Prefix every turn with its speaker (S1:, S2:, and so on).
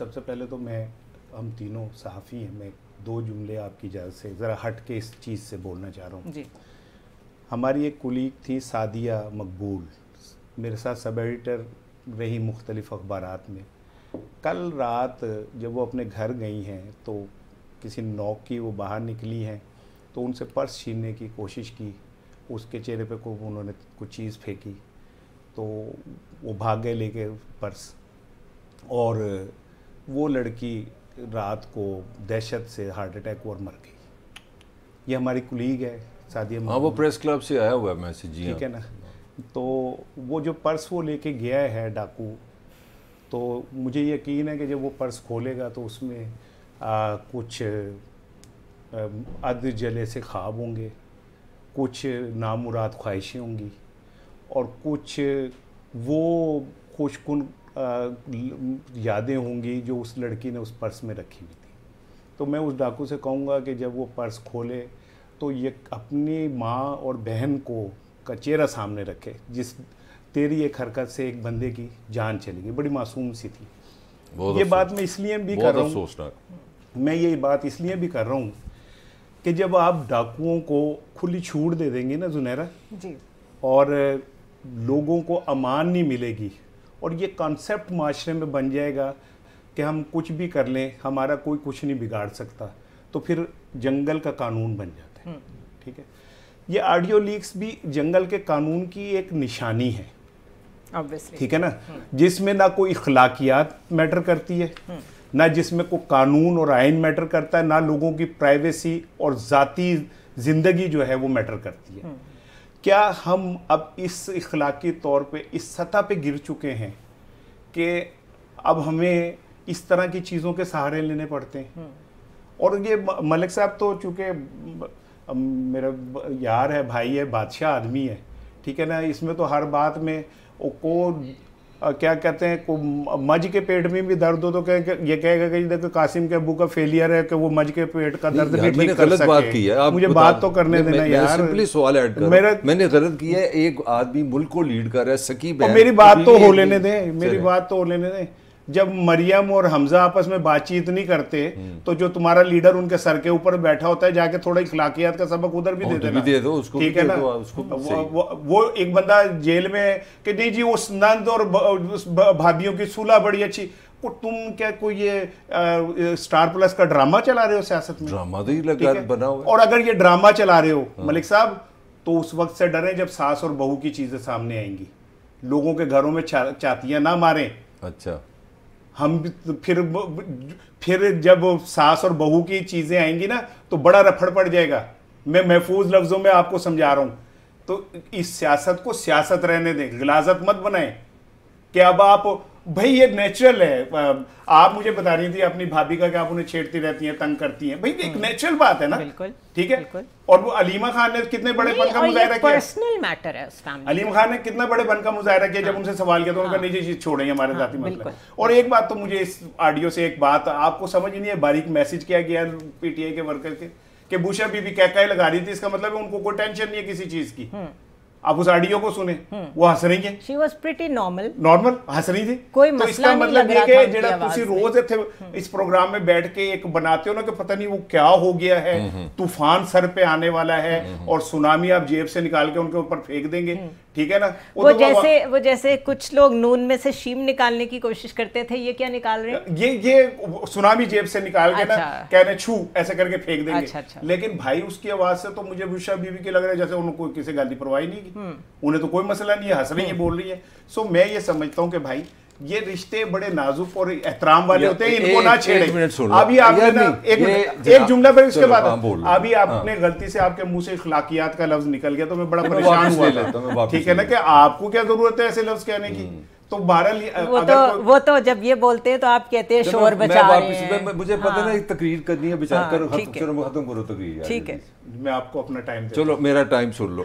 S1: سب سے پہلے تو ہم تینوں صحافی ہیں، میں 2 جملے آپ کی اجازت سے ذرا ہٹ کے اس چیز سے بولنا چاہ رہا ہوں
S2: جی۔
S1: ہماری ایک کولیگ تھی سعدیہ مقبول، میرے ساتھ سب ایڈیٹر رہی مختلف اخبارات میں. کل رات جب وہ اپنے گھر گئی ہیں تو کسی نوک کی وہ باہر نکلی ہیں تو ان سے پرس چھیننے کی کوشش کی، اس کے چہرے پہ انہوں نے کچھ چیز پھینکی تو وہ بھاگ گئے لے کے پرس، اور وہ لڑکی رات کو دہشت سے ہارٹ اٹیک اور مر گئی. یہ ہماری کولیگ ہے سعدیہ مقبول.
S3: ہاں وہ پریس کلب سے آیا ہوا ہے میسج. جی
S1: ٹھیک ہے نا. تو وہ جو پرس وہ لے کے گیا ہے ڈاکو، تو مجھے یقین ہے کہ جب وہ پرس کھولے گا تو اس میں کچھ جلے سے خواب ہوں گے، کچھ نامراد خواہشیں ہوں گی، اور کچھ وہ خوش کن یادیں ہوں گی جو اس لڑکی نے اس پرس میں رکھی ہوئی تھی. تو میں اس ڈاکو سے کہوں گا کہ جب وہ پرس کھولے تو یہ اپنی ماں اور بہن کا چہرہ سامنے رکھے، جس تیری ایک حرکت سے ایک بندے کی جان چلی گئی. بڑی معصوم سی تھی. یہ بات میں اس لیے بھی کر رہا ہوں، میں یہ بات اس لیے بھی کر رہا ہوں کہ جب آپ ڈاکوؤں کو کھلی چھوٹ دے دیں گے نا زنیرہ
S2: جی،
S1: اور لوگوں کو امان نہیں ملے گی، اور یہ کانسیپٹ معاشرے میں بن جائے گا کہ ہم کچھ بھی کر لیں ہمارا کوئی کچھ نہیں بگاڑ سکتا، تو پھر جنگل کا قانون بن جاتا ہے. ٹھیک ہے. یہ آڈیو لیکس بھی جنگل کے قانون کی ایک نشانی ہے. ٹھیک ہے نا. جس میں نہ کوئی اخلاقیات میٹر کرتی ہے، نہ جس میں کوئی قانون اور آئین میٹر کرتا ہے، نہ لوگوں کی پرائیویسی اور ذاتی زندگی جو ہے وہ میٹر کرتی ہے. کیا ہم اب اس اخلاقی طور پہ اس سطح پہ گر چکے ہیں کہ اب ہمیں اس طرح کی چیزوں کے سہارے لینے پڑتے ہیں؟ اور یہ ملک صاحب تو چونکہ میرا یار ہے، بھائی ہے، بادشاہ آدمی ہے، ٹھیک ہے نا. اس میں تو ہر بات میں کیا کہتے ہیں، مجھ کے پیٹ میں بھی درد ہو تو یہ کہے گا کہ دیکھو قاسم کے ابو کا فیلئر ہے کہ وہ مجھ کے پیٹ کا درد بھی ٹھیک کر سکے. مجھے بات تو کرنے دینا یار.
S3: سمپلی سوال ایڈ کرو، میں نے غلط کیا ہے. ایک آدمی ملک کو لیڈ کر رہا ہے، سکیب ہے.
S1: میری بات تو ہو لینے دیں، میری بات تو ہو لینے دیں. جب مریم اور حمزہ آپس میں بات چیت نہیں کرتے تو جو تمہارا لیڈر ان کے سر کے اوپر بیٹھا ہوتا ہے، جا کے تھوڑا اخلاقیات کا سبق ادھر بھی دے دو. ٹھیک ہے نا. وہ ایک بندہ جیل میں کہ نہیں جی اس نند اور بھابھیوں کی صلح بڑی اچھی. تم کیا کوئی یہ سٹار پلس کا ڈرامہ چلا رہے ہو سیاست میں؟
S3: ڈرامہ تو ہی لگا بنا ہوا.
S1: اور اگر یہ ڈرامہ چلا رہے ہو ملک صاحب تو اس وقت سے ڈریں جب ساس اور بہو کی چیزیں سامنے آئیں گی. لوگوں کے گھروں میں چاتیاں نہ ماریں.
S3: اچھا.
S1: ہم پھر جب ساس اور بہو کی چیزیں آئیں گی نا تو بڑا رفڑ پڑ جائے گا. میں محفوظ لفظوں میں آپ کو سمجھا رہا ہوں. تو اس سیاست کو سیاست رہنے دیں، غلاظت مت بنائیں کہ اب آپ بھائی یہ نیچرل ہے. آپ مجھے بتا رہی تھی اپنی بھابھی کا کہ آپ انہیں چھیڑتی رہتی ہیں، تنگ کرتی ہیں. بھائی ایک نیچرل بات ہے نا. ٹھیک ہے. اور وہ علیمہ خان نے کتنے بڑے پن کا مظاہرہ کیا.
S2: پرسنل میٹر ہے اس فیملی.
S1: علیمہ خان نے کتنا بڑے پن کا مظاہرہ کیا جب ان سے سوال کیا تو انہوں نے کہا نہیں جی چھوڑیں ہمارے ذاتی مسئلہ. اور ایک بات تو مجھے اس آڈیو سے ایک بات آپ کو سمجھ نہیں ہے، باریک میسج کیا گیا پی ٹی آئی کے ورکر کے کہ بوشا بی بی کہہ لگا رہی تھی. اس کا مطلب ہے ان کو کوئی ٹینشن نہیں ہے کسی چیز کی. آپ اس آڈیو کو سنیں، وہ ہنس رہی ہیں.
S2: She was pretty normal
S1: ہنس رہی تھی.
S2: کوئی
S1: تو اس کا مطلب یہ کہ جڑا تسی روز اتھے اس پروگرام میں بیٹھ کے ایک بناتے ہو نا کہ پتہ نہیں وہ کیا ہو گیا ہے، طوفان سر پہ آنے والا ہے اور سونامی آپ جیب سے نکال کے ان کے اوپر پھینک دیں گے. ٹھیک ہے نا.
S2: وہ جیسے کچھ لوگ نون میں سے شیم نکالنے کی کوشش کرتے تھے، یہ کیا نکال رہے ہیں؟
S1: یہ سونامی جیب سے نکال کے نا کہنے چھو ایسے کر کے پھینک دیں گے. لیکن بھائی اس کی آواز سے تو مجھے بوشا بی بی کے لگ رہا ہے جیسے انہوں کو کسی گل کی پرواہ نہیں کی. انہیں تو کوئی مسئلہ نہیں ہے، ہنس رہی ہے، بول رہی ہے. سو میں یہ سمجھتا ہوں کہ بھائی یہ رشتے بڑے نازک اور احترام والے ہوتے ہیں، ان کو نہ چھیڑیں. ابھی آپ نے ایک جملہ پھر اس کے بعد ابھی آپ نے غلطی سے آپ کے منہ سے اخلاقیات کا لفظ نکل گیا تو میں بڑا پریشان ہوا تھا. ٹھیک ہے نا کہ آپ کو کیا ضرورت ہے ایسے لفظ کہنے کی. تو
S2: وہ تو جب یہ بولتے ہیں تو آپ کہتے ہیں شور بچا رہے ہیں.
S3: مجھے پتہ نا تقریر کرنی ہے، بچا کر ختم کرو تقریر.
S2: ٹھیک ہے
S1: میں آپ کو اپنا ٹائم.
S3: چلو میرا ٹائم سن لو.